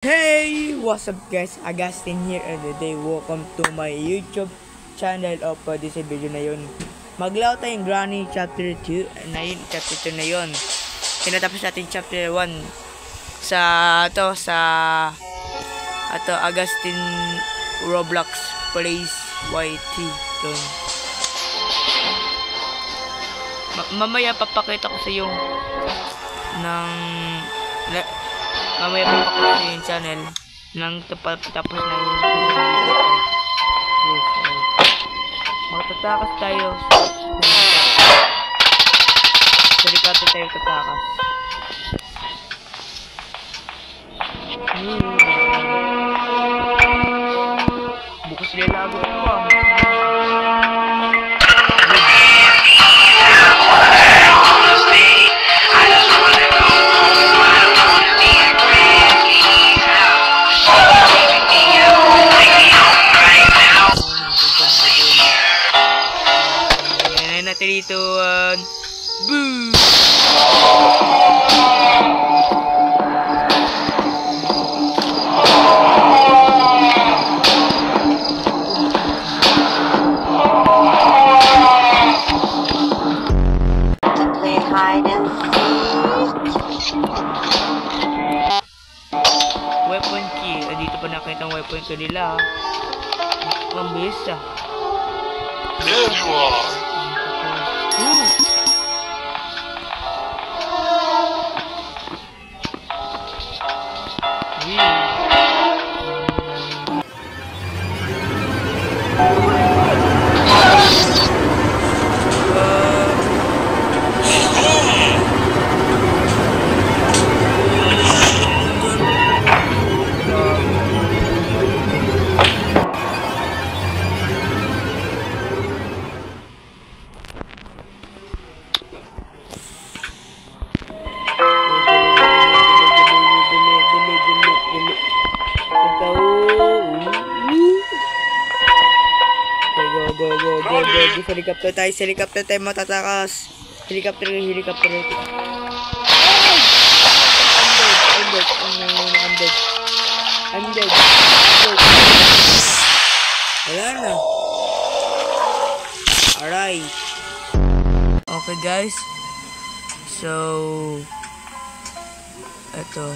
Hey! What's up guys? Agustin here and today welcome to my YouTube channel of this video na yun. Maglaro tayong Granny chapter 2 na yun, chapter 2 na yun. Tinatapos natin chapter 1 sa Agustin Roblox Plays YT dun. Mamaya papakita ko sa yung mamaya papakita ko yung channel nang tapos na yung magtatakas tayo sa rikato tayo tatakas. Bukas lilago ko dito. Boo! Play hide and seek. Weapon key. Dito pa nakita ang weapon ko nila. Ang bilis ah. There you are. Go. Helicopter tayo matatakas. Helicopter. I'm dead. Wala na. Alright. Okay guys. So ito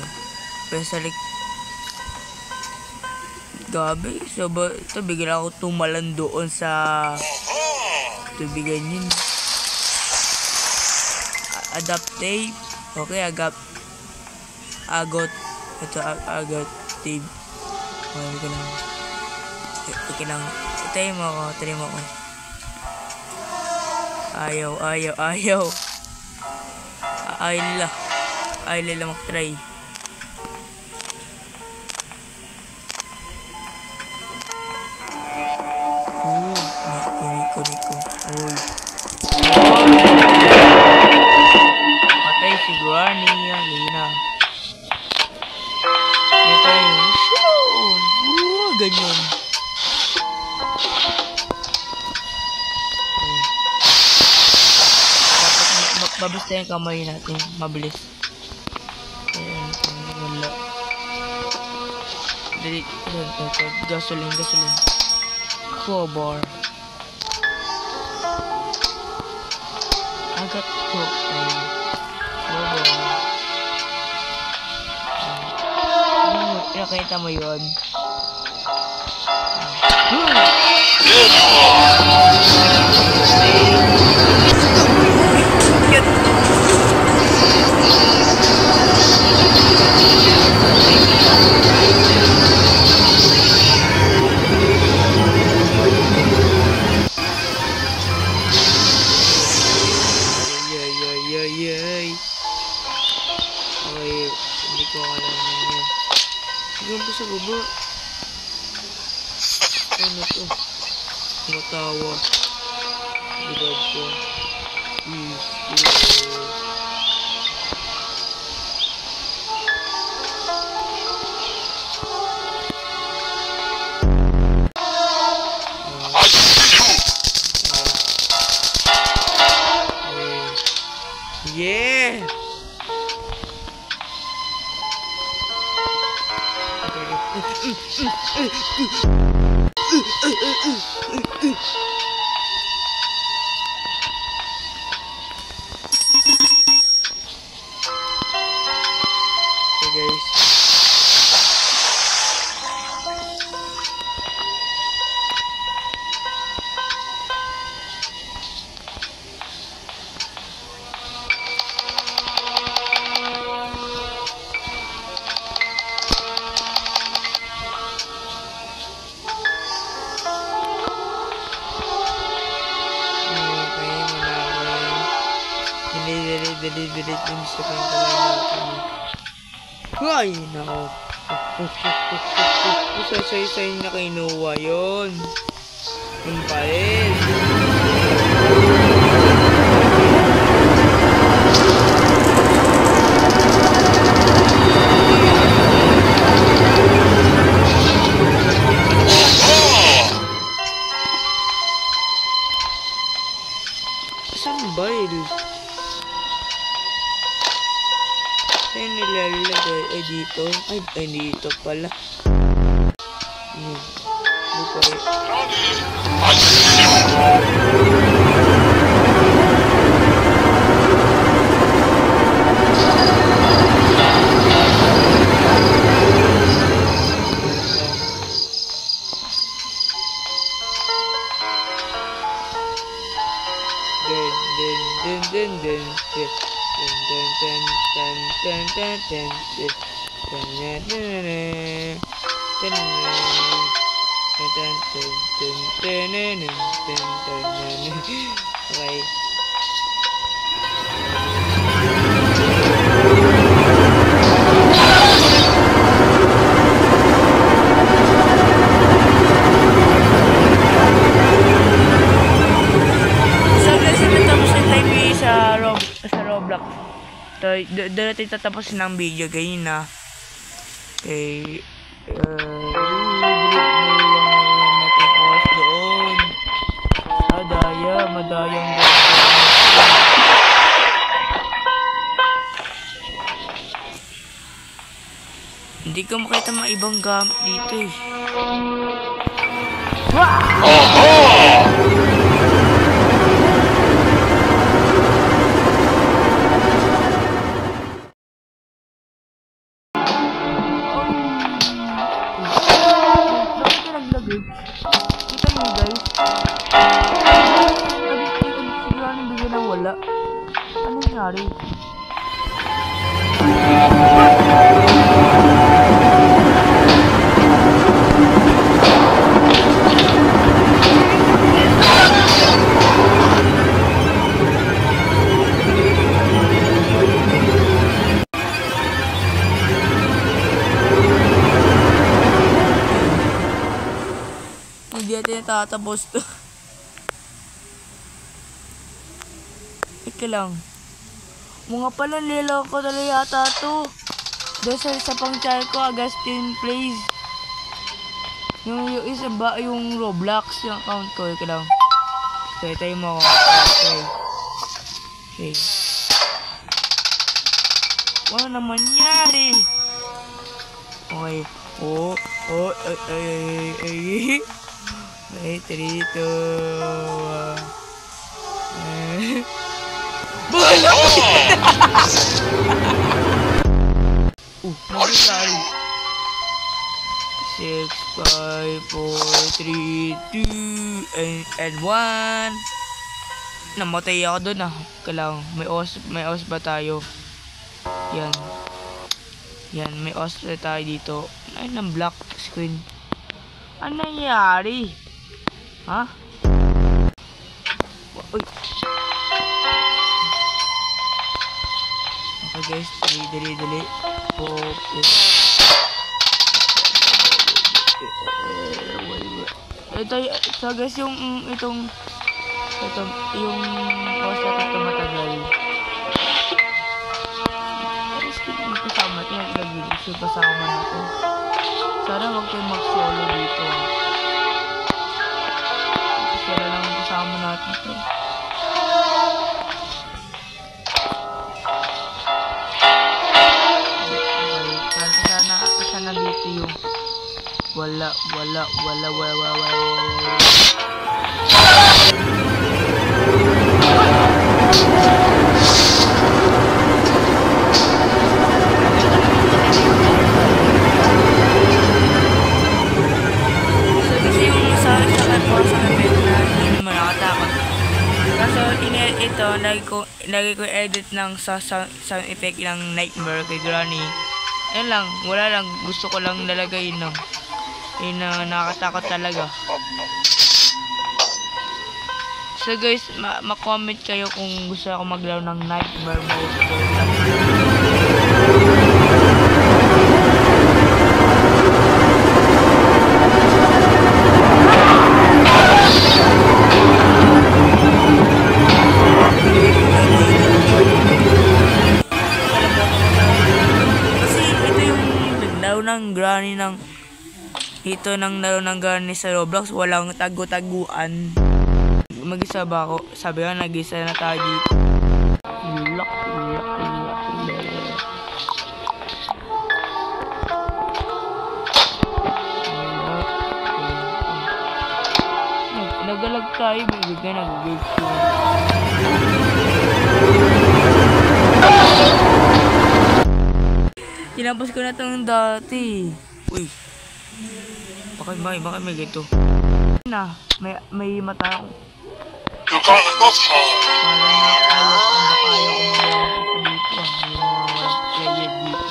pesalik gabi. So ito bigla ako tumalan doon sa tubigan yun. Adaptive. Okay, agot. Ito, agot. Tape. Okay lang. Try mo ako. Ayaw. Ayaw lang mag-try. Niko. Uy. Patay si Granny. Yan na. Ito yung show. Ganyan. Dapat mabasta yung kamay natin. Mabilis. Ayan. Wala. Gasoline. Crowbar. Agad ko. Nakita mo yun? Hindi ko alam yun. Hanggang pa sa baba. Ano to? Matawa. Gudad ko. Yeah! Okay guys. Delete yung sa pangalan natin. Ay, nako. Isa-isa na kinuha yun. Yung palit. Isang baril. Ay, nilalagay. Ay, dito. Ay, dito pala. Dito rin. Okay. Sa Roblox. Doon natin tatapusin ang video ganyan na. Okay. Doon. Madayang hindi ko makita mga ibang gamit dito eh. Kita niyo guys. Siguro anong bigyan ng wala. Ano nangyari? Hindi natin natatapos to. Ika lang. Mga pala niloko ko talaga yata to. Doon sa isa pang channel ko, Agustin Plays. Yung isa ba, yung Roblox, yung account ko. Ika lang. Okay, tayo mo ako. Okay. Ano naman nangyari? Okay. Ay, trito. Bala! Sorry. 6, 5, 4, 3, 2, and 1. Namatay ako dun ah. Kailang, may os ba tayo? Yan, may os ba tayo dito? Ay, ng black screen. Ano nangyari? Ha? Uy. Okay guys, dali. Focus. Ito, so guys, yung yung pause na ito matagal. Yung kasama natin, yung kasama natin. Sana huwag kayo mag-solo dito. Sana lang kasama natin ito. Okay, sana dito yung Wala. So, kasi yung masabi sa akin po sa event na hindi naman nakatakot. Kaso, ito, lagi ko edit ng sound effect ng Nightmare kay Granny. Yan lang, wala lang. Gusto ko lang nalagay ng yun na nakakatakot talaga. So guys, ma-comment kayo kung gusto ako maglaro ng Nightmare mode ko. Ng laro ng Granny sa Roblox, walang tagu-taguan. Mag-isa ba ako? Sabi nga, nag-isa na tayo dito. Lock. Nagalag tayo, bigay nag-gate ko. Tinapos ko na itong dati. Uy. Bakit may ganito? Na, may mata ako. Parang ayaw ko mga dito. Yung mga player dito.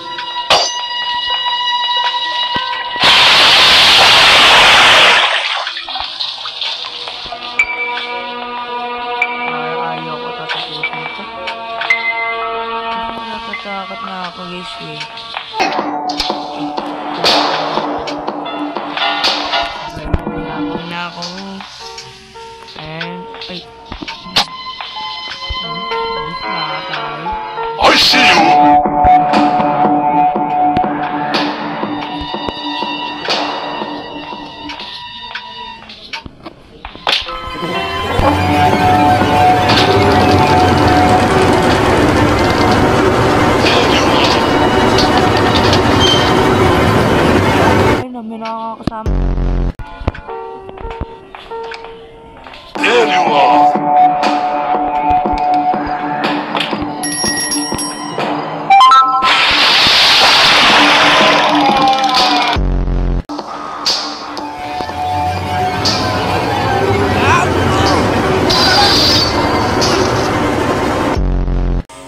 Parang ayaw ko tatapusin ito. Natatakot na ako guys eh. Na ako. And ay. I see you. Ay, may nakakasama. There you are.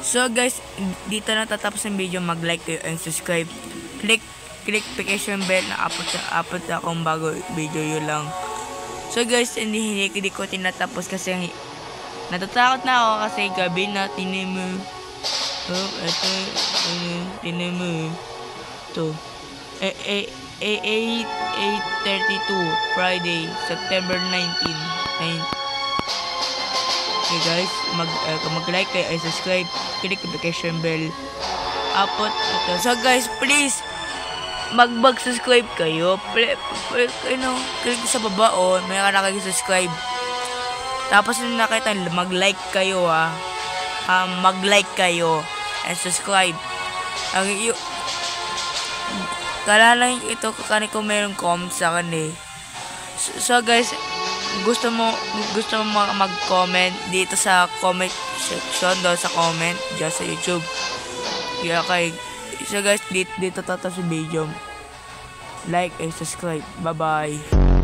So guys, dito na tatapos ang video. Mag-like kayo and subscribe. Click notification bell na upload akong bago video, yun lang. So guys, hindi ko tinatapos kasi natatakot na ako kasi gabi na tinim mo. Oh, ito, tinim mo. Ito. 8:32 Friday, September 19. Okay guys, mag-like kayo ay subscribe, click notification bell. Upload ito. So guys, please mag-subscribe kayo. Click sa baba may nakakag-subscribe. Tapos nung nakita, mag-like kayo mag-like kayo and subscribe. Kala lang ito kani ko merong comment sa akin eh. So guys, gusto mo mag-comment dito sa comment section, doon sa comment dyan sa YouTube. Okay. So guys, dito tatapos yung video. Like and subscribe. Bye bye.